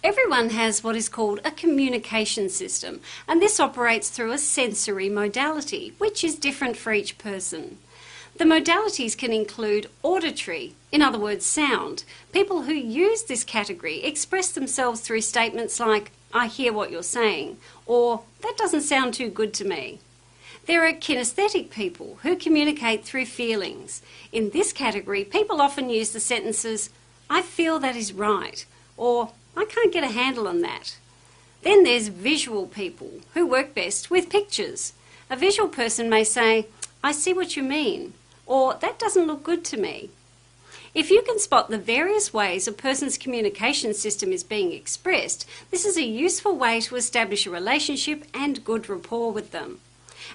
Everyone has what is called a communication system, and this operates through a sensory modality, which is different for each person. The modalities can include auditory, in other words sound. People who use this category express themselves through statements like, "I hear what you're saying," or "that doesn't sound too good to me." There are kinesthetic people who communicate through feelings. In this category, people often use the sentences, "I feel that is right," or "I can't get a handle on that." Then there's visual people who work best with pictures. A visual person may say, "I see what you mean," or "that doesn't look good to me." If you can spot the various ways a person's communication system is being expressed, this is a useful way to establish a relationship and good rapport with them.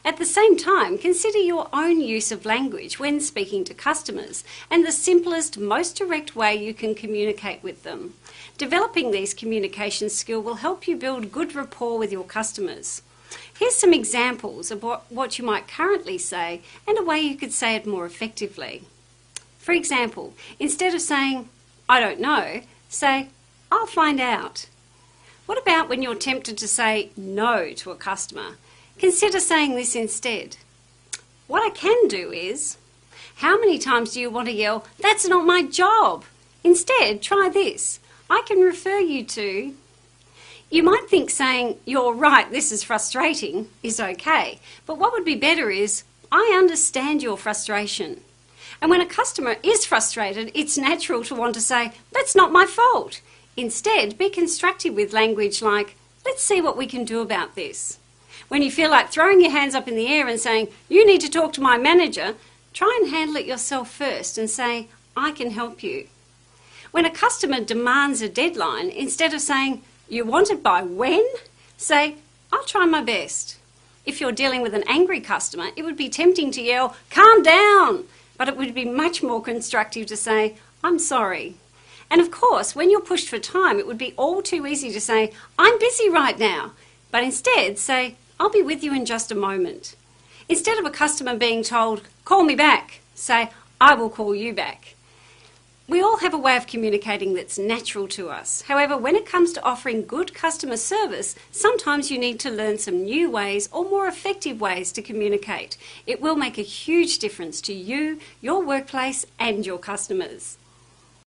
At the same time, consider your own use of language when speaking to customers and the simplest, most direct way you can communicate with them. Developing these communication skills will help you build good rapport with your customers. Here's some examples of what you might currently say and a way you could say it more effectively. For example, instead of saying, "I don't know," say, "I'll find out." What about when you're tempted to say no to a customer? Consider saying this instead. "What I can do is..." How many times do you want to yell, "That's not my job"? Instead, try this. "I can refer you to..." You might think saying, "You're right, this is frustrating," is okay, but what would be better is, "I understand your frustration." And when a customer is frustrated, it's natural to want to say, "That's not my fault." Instead, be constructive with language like, "Let's see what we can do about this." When you feel like throwing your hands up in the air and saying, "You need to talk to my manager," try and handle it yourself first and say, "I can help you." When a customer demands a deadline, instead of saying, "You want it by when?" say, "I'll try my best." If you're dealing with an angry customer, it would be tempting to yell, "Calm down!" But it would be much more constructive to say, "I'm sorry." And of course, when you're pushed for time, it would be all too easy to say, "I'm busy right now." But instead say, "I'll be with you in just a moment." Instead of a customer being told, "Call me back," say, "I will call you back." We all have a way of communicating that's natural to us. However, when it comes to offering good customer service, sometimes you need to learn some new ways or more effective ways to communicate. It will make a huge difference to you, your workplace, and your customers.